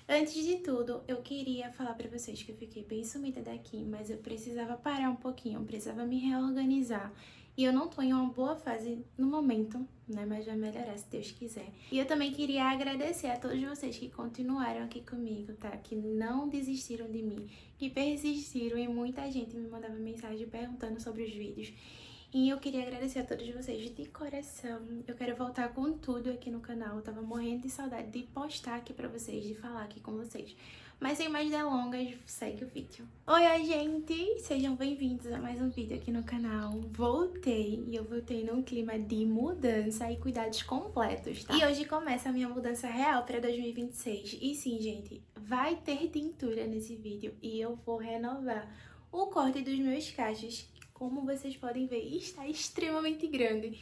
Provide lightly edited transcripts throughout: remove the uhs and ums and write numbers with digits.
Antes de tudo, eu queria falar pra vocês que eu fiquei bem sumida daqui, mas eu precisava parar um pouquinho, eu precisava me reorganizar. E eu não tô em uma boa fase no momento, né? Mas vai melhorar se Deus quiser. E eu também queria agradecer a todos vocês que continuaram aqui comigo, tá? Que não desistiram de mim, que persistiram e muita gente me mandava mensagem perguntando sobre os vídeos. E eu queria agradecer a todos vocês de coração. Eu quero voltar com tudo aqui no canal. Eu tava morrendo de saudade de postar aqui pra vocês, de falar aqui com vocês. Mas sem mais delongas, segue o vídeo. Oi, gente! Sejam bem-vindos a mais um vídeo aqui no canal. Voltei, e eu voltei num clima de mudança e cuidados completos, tá? E hoje começa a minha mudança real pra 2026. E sim, gente, vai ter tintura nesse vídeo e eu vou renovar o corte dos meus cachos. Como vocês podem ver, está extremamente grande.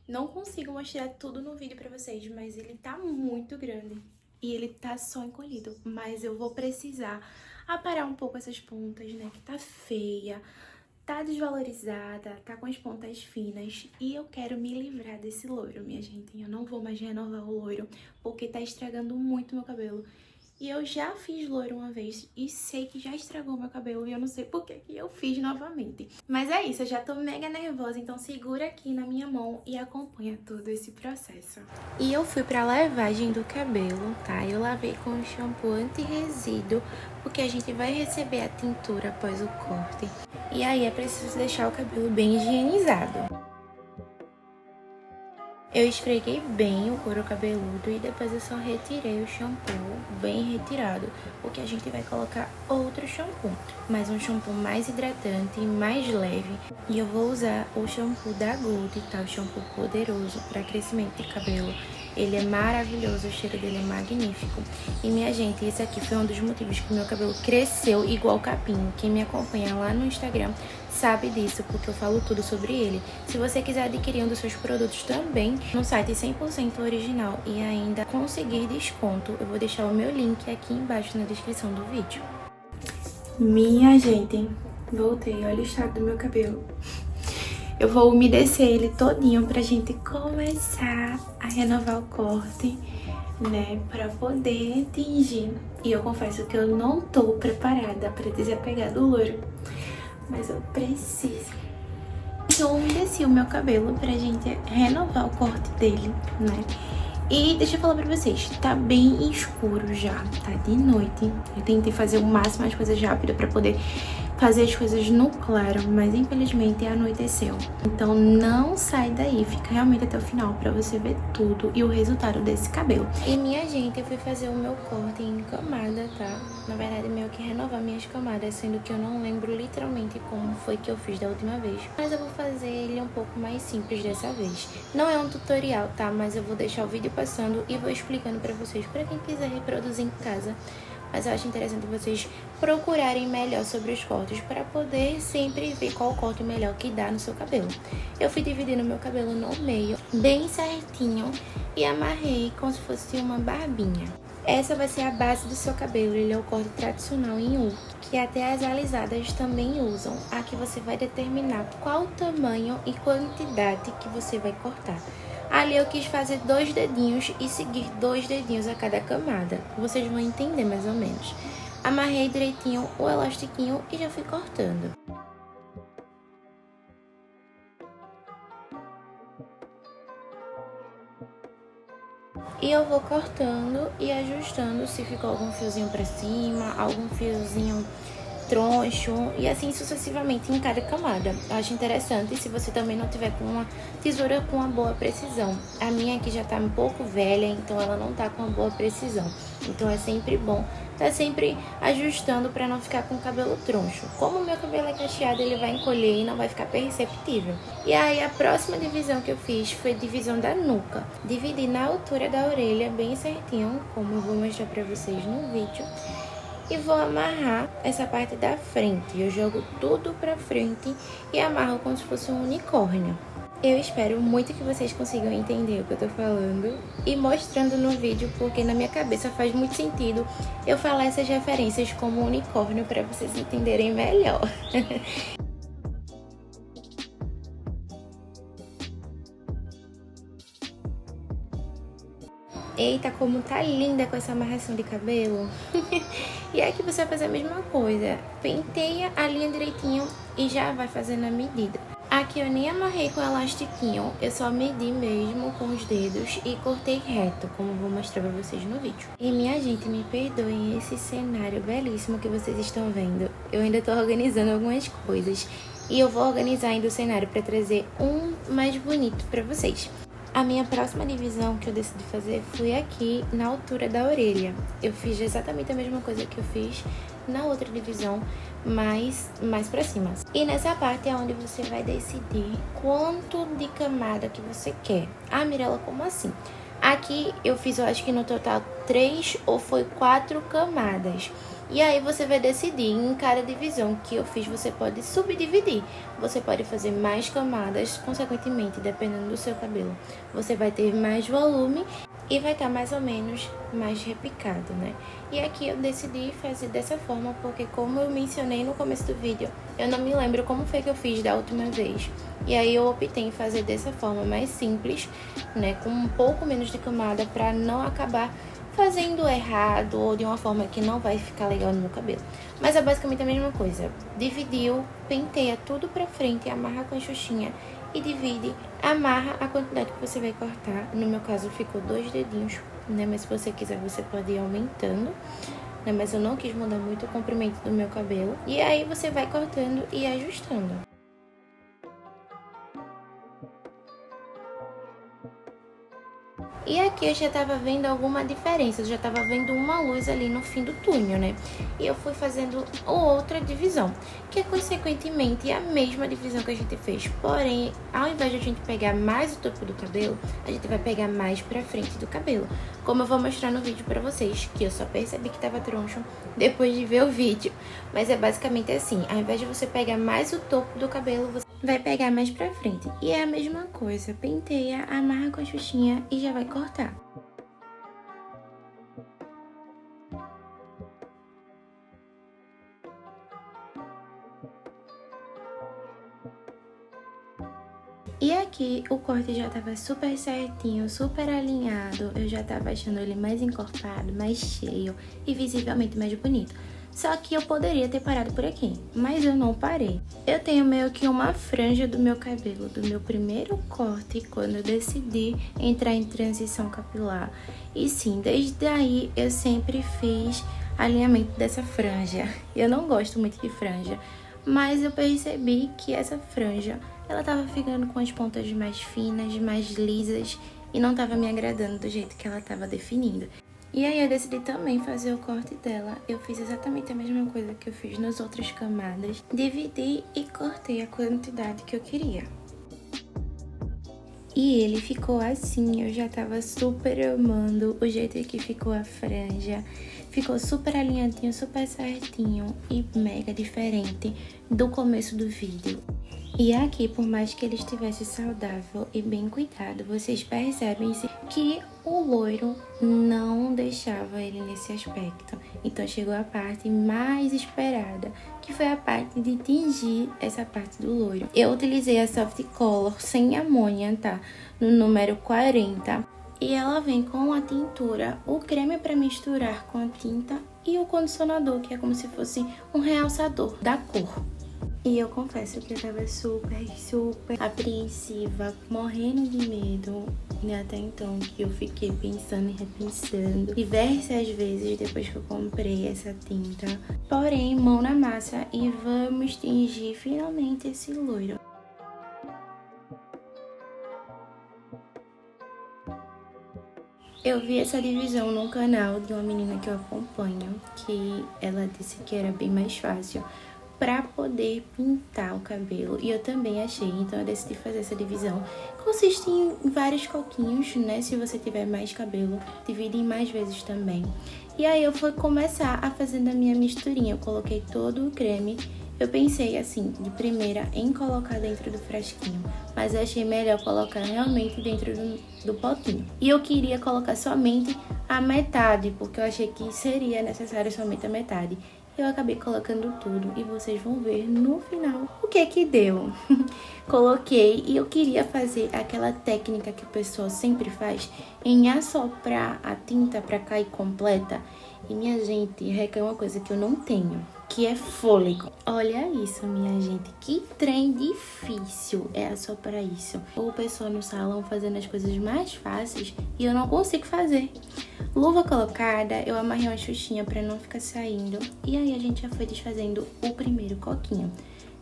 Não consigo mostrar tudo no vídeo pra vocês, mas ele tá muito grande. E ele tá só encolhido, mas eu vou precisar aparar um pouco essas pontas, né, que tá feia, tá desvalorizada, tá com as pontas finas. E eu quero me livrar desse loiro, minha gente. Eu não vou mais renovar o loiro, porque tá estragando muito meu cabelo. E eu já fiz loiro uma vez e sei que já estragou meu cabelo e eu não sei por que eu fiz novamente. Mas é isso, eu já tô mega nervosa, então segura aqui na minha mão e acompanha todo esse processo. E eu fui pra lavagem do cabelo, tá? Eu lavei com um shampoo anti-resíduo, porque a gente vai receber a tintura após o corte. E aí é preciso deixar o cabelo bem higienizado. Eu esfreguei bem o couro cabeludo e depois eu só retirei o shampoo bem retirado, porque a gente vai colocar outro shampoo, mas um shampoo mais hidratante e mais leve. E eu vou usar o shampoo da Good, tá? O shampoo poderoso para crescimento de cabelo. Ele é maravilhoso, o cheiro dele é magnífico. E minha gente, esse aqui foi um dos motivos que meu cabelo cresceu igual capim. Quem me acompanha lá no Instagram sabe disso, porque eu falo tudo sobre ele. Se você quiser adquirir um dos seus produtos também, no site 100% original e ainda conseguir desconto, eu vou deixar o meu link aqui embaixo na descrição do vídeo. Minha gente, voltei, olha o estado do meu cabelo. Eu vou umedecer ele todinho pra gente começar a renovar o corte, né, pra poder tingir. E eu confesso que eu não tô preparada pra desapegar do loiro, mas eu preciso. Eu umedeci o meu cabelo pra gente renovar o corte dele, né? E deixa eu falar pra vocês, tá bem escuro já, tá de noite. Eu tentei fazer o máximo as coisas rápido pra poder fazer as coisas no claro, mas infelizmente anoiteceu. Então não sai daí, fica realmente até o final pra você ver tudo e o resultado desse cabelo. E minha gente, eu fui fazer o meu corte em camada, tá? Na verdade, meio que renovar minhas camadas, sendo que eu não lembro literalmente como foi que eu fiz da última vez. Mas eu vou fazer ele um pouco mais simples dessa vez. Não é um tutorial, tá? Mas eu vou deixar o vídeo passando e vou explicando pra vocês, pra quem quiser reproduzir em casa. Mas eu acho interessante vocês procurarem melhor sobre os cortes para poder sempre ver qual corte melhor que dá no seu cabelo. Eu fui dividindo meu cabelo no meio, bem certinho, e amarrei como se fosse uma barbinha. Essa vai ser a base do seu cabelo, ele é o corte tradicional em U, que até as alisadas também usam. Aqui você vai determinar qual tamanho e quantidade que você vai cortar. Ali eu quis fazer 2 dedinhos e seguir 2 dedinhos a cada camada. Vocês vão entender mais ou menos. Amarrei direitinho o elastiquinho e já fui cortando. E eu vou cortando e ajustando se ficou algum fiozinho pra cima, algum fiozinho troncho e assim sucessivamente em cada camada. Eu acho interessante se você também não tiver com uma tesoura com uma boa precisão. A minha aqui já tá um pouco velha, então ela não tá com uma boa precisão. Então é sempre bom tá sempre ajustando para não ficar com o cabelo troncho. Como o meu cabelo é cacheado, ele vai encolher e não vai ficar perceptível. E aí a próxima divisão que eu fiz foi a divisão da nuca. Dividi na altura da orelha bem certinho, como eu vou mostrar para vocês no vídeo. E vou amarrar essa parte da frente. Eu jogo tudo pra frente e amarro como se fosse um unicórnio. Eu espero muito que vocês consigam entender o que eu tô falando e mostrando no vídeo, porque na minha cabeça faz muito sentido eu falar essas referências como unicórnio para vocês entenderem melhor. Eita, como tá linda com essa amarração de cabelo. E aqui você vai fazer a mesma coisa. Penteia a linha direitinho e já vai fazendo a medida. Aqui eu nem amarrei com elastiquinho, eu só medi mesmo com os dedos e cortei reto, como eu vou mostrar pra vocês no vídeo. E minha gente, me perdoem esse cenário belíssimo que vocês estão vendo. Eu ainda tô organizando algumas coisas e eu vou organizar ainda o cenário pra trazer um mais bonito pra vocês. A minha próxima divisão que eu decidi fazer foi aqui na altura da orelha. Eu fiz exatamente a mesma coisa que eu fiz na outra divisão, mais pra cima. E nessa parte é onde você vai decidir quanto de camada que você quer. Ah, Mirella, como assim? Aqui eu fiz, eu acho que no total 3 ou foi 4 camadas. E aí você vai decidir em cada divisão que eu fiz, você pode subdividir. Você pode fazer mais camadas, consequentemente, dependendo do seu cabelo. Você vai ter mais volume e vai estar mais ou menos mais repicado, né? E aqui eu decidi fazer dessa forma porque, como eu mencionei no começo do vídeo, eu não me lembro como foi que eu fiz da última vez. E aí eu optei em fazer dessa forma mais simples, né? Com um pouco menos de camada para não acabar fazendo errado ou de uma forma que não vai ficar legal no meu cabelo. Mas é basicamente a mesma coisa. Dividiu, penteia tudo pra frente, amarra com a xuxinha e divide, amarra a quantidade que você vai cortar. No meu caso ficou 2 dedinhos, né? Mas se você quiser você pode ir aumentando, né? Mas eu não quis mudar muito o comprimento do meu cabelo. E aí você vai cortando e ajustando. E aqui eu já tava vendo alguma diferença, eu já tava vendo uma luz ali no fim do túnel, né? E eu fui fazendo outra divisão, que é consequentemente a mesma divisão que a gente fez. Porém, ao invés de a gente pegar mais o topo do cabelo, a gente vai pegar mais pra frente do cabelo. Como eu vou mostrar no vídeo pra vocês, que eu só percebi que tava troncho depois de ver o vídeo. Mas é basicamente assim, ao invés de você pegar mais o topo do cabelo, você vai pegar mais pra frente. E é a mesma coisa, penteia, amarra com a xuxinha e já vai cortar. E aqui o corte já tava super certinho, super alinhado, eu já tava achando ele mais encorpado, mais cheio e visivelmente mais bonito. Só que eu poderia ter parado por aqui, mas eu não parei. Eu tenho meio que uma franja do meu cabelo, do meu primeiro corte, quando eu decidi entrar em transição capilar. E sim, desde aí eu sempre fiz alinhamento dessa franja. Eu não gosto muito de franja, mas eu percebi que essa franja, ela tava ficando com as pontas mais finas, mais lisas e não tava me agradando do jeito que ela tava definindo. E aí eu decidi também fazer o corte dela. Eu fiz exatamente a mesma coisa que eu fiz nas outras camadas. Dividi e cortei a quantidade que eu queria. E ele ficou assim, eu já tava super amando o jeito que ficou a franja. Ficou super alinhadinho, super certinho e mega diferente do começo do vídeo. E aqui, por mais que ele estivesse saudável e bem cuidado, vocês percebem que o loiro não deixava ele nesse aspecto. Então chegou a parte mais esperada, que foi a parte de tingir essa parte do loiro. Eu utilizei a Soft Color sem amônia, tá? No número 40. E ela vem com a tintura, o creme para misturar com a tinta e o condicionador, que é como se fosse um realçador da cor. E eu confesso que eu tava super apreensiva, morrendo de medo, né? Até então que eu fiquei pensando e repensando diversas vezes depois que eu comprei essa tinta. Porém, mão na massa e vamos tingir finalmente esse loiro. Eu vi essa divisão no canal de uma menina que eu acompanho, que ela disse que era bem mais fácil para poder pintar o cabelo, e eu também achei, então eu decidi fazer essa divisão. Consiste em vários coquinhos, né? Se você tiver mais cabelo, divide em mais vezes também. E aí eu vou começar a fazer a minha misturinha. Eu coloquei todo o creme. Eu pensei assim, de primeira, em colocar dentro do frasquinho, mas eu achei melhor colocar realmente dentro do potinho. E eu queria colocar somente a metade, porque eu achei que seria necessário somente a metade. eu acabei colocando tudo e vocês vão ver no final o que que deu. Coloquei e eu queria fazer aquela técnica que o pessoal sempre faz em assoprar a tinta para cair completa. E minha gente, requer uma coisa que eu não tenho, que é fôlego. Olha isso, minha gente, que trem difícil é assoprar isso. O pessoal no salão fazendo as coisas mais fáceis e eu não consigo fazer. Luva colocada, eu amarrei uma xuxinha para não ficar saindo. E aí a gente já foi desfazendo o primeiro coquinho.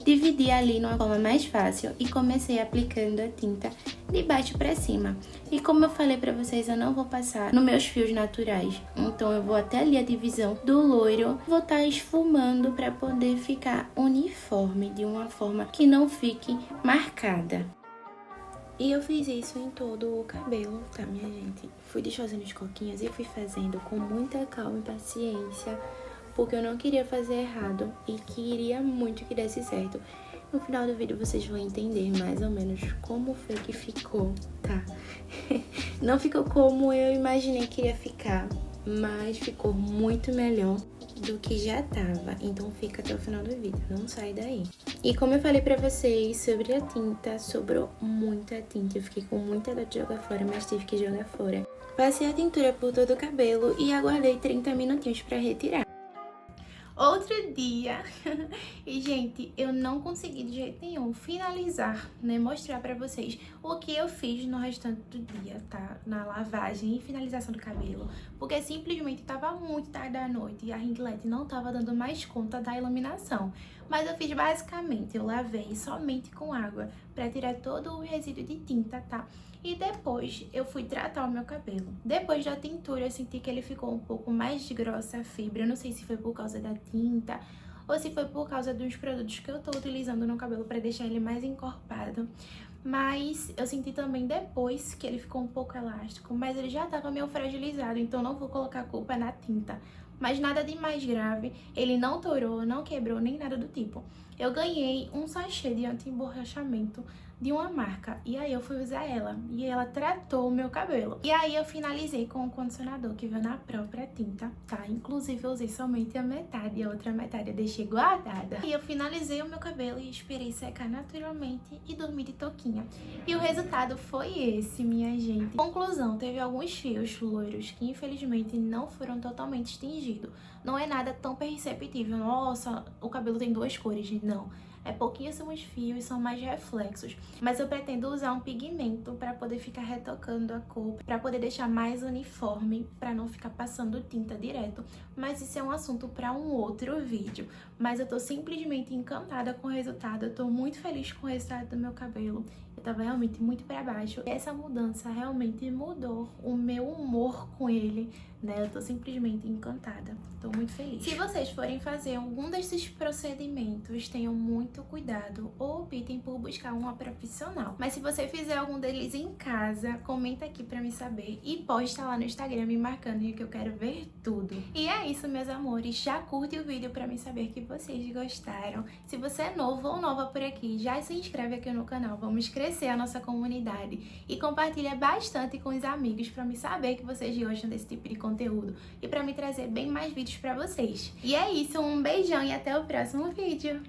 Dividi ali numa forma mais fácil e comecei aplicando a tinta de baixo para cima. E como eu falei para vocês, eu não vou passar nos meus fios naturais. Então eu vou até ali a divisão do loiro, vou estar esfumando para poder ficar uniforme, de uma forma que não fique marcada. E eu fiz isso em todo o cabelo, tá, minha gente? Fui desfazendo os coquinhos e fui fazendo com muita calma e paciência, porque eu não queria fazer errado e queria muito que desse certo. No final do vídeo vocês vão entender mais ou menos como foi que ficou, tá? Não ficou como eu imaginei que ia ficar, mas ficou muito melhor do que já tava. Então fica até o final do vídeo, não sai daí. E como eu falei pra vocês sobre a tinta, sobrou muita tinta. Eu fiquei com muita dor de jogar fora, mas tive que jogar fora. Passei a tintura por todo o cabelo e aguardei 30 minutinhos pra retirar. Outro dia, e gente, eu não consegui de jeito nenhum finalizar, né, mostrar pra vocês o que eu fiz no restante do dia, tá? Na lavagem e finalização do cabelo, porque simplesmente tava muito tarde da noite e a ring light não tava dando mais conta da iluminação. Mas eu fiz basicamente, eu lavei somente com água pra tirar todo o resíduo de tinta, tá? E depois eu fui tratar o meu cabelo. Depois da tintura eu senti que ele ficou um pouco mais grossa a fibra. Eu não sei se foi por causa da tinta ou se foi por causa dos produtos que eu tô utilizando no cabelo para deixar ele mais encorpado. Mas eu senti também depois que ele ficou um pouco elástico, mas ele já tava meio fragilizado, então não vou colocar a culpa na tinta. Mas nada de mais grave, ele não torou, não quebrou, nem nada do tipo. Eu ganhei um sachê de anti-emborrachamento de uma marca, e aí eu fui usar ela, e ela tratou o meu cabelo. E aí eu finalizei com o condicionador que veio na própria tinta, tá? Inclusive eu usei somente a metade, e a outra metade eu deixei guardada. E eu finalizei o meu cabelo e esperei secar naturalmente e dormi de touquinha. E o resultado foi esse, minha gente. Conclusão, teve alguns fios loiros que infelizmente não foram totalmente tingidos. Não é nada tão perceptível, nossa, o cabelo tem duas cores, não. É pouquíssimos fios, são mais reflexos. Mas eu pretendo usar um pigmento para poder ficar retocando a cor, para poder deixar mais uniforme, para não ficar passando tinta direto. Mas isso é um assunto para um outro vídeo. Mas eu tô simplesmente encantada com o resultado, eu tô muito feliz com o resultado do meu cabelo. Eu tava realmente muito para baixo. Essa mudança realmente mudou o meu humor com ele, né? Eu tô simplesmente encantada. Tô muito feliz. Se vocês forem fazer algum desses procedimentos, tenham muito cuidado ou optem por buscar uma profissional. Mas se você fizer algum deles em casa, comenta aqui pra me saber e posta lá no Instagram me marcando que eu quero ver tudo. E é isso, meus amores. Já curte o vídeo pra me saber que vocês gostaram. Se você é novo ou nova por aqui, já se inscreve aqui no canal. Vamos crescer a nossa comunidade e compartilha bastante com os amigos pra me saber que vocês gostam desse tipo de conteúdo e pra me trazer bem mais vídeos pra vocês. E é isso, um beijão e até o próximo vídeo!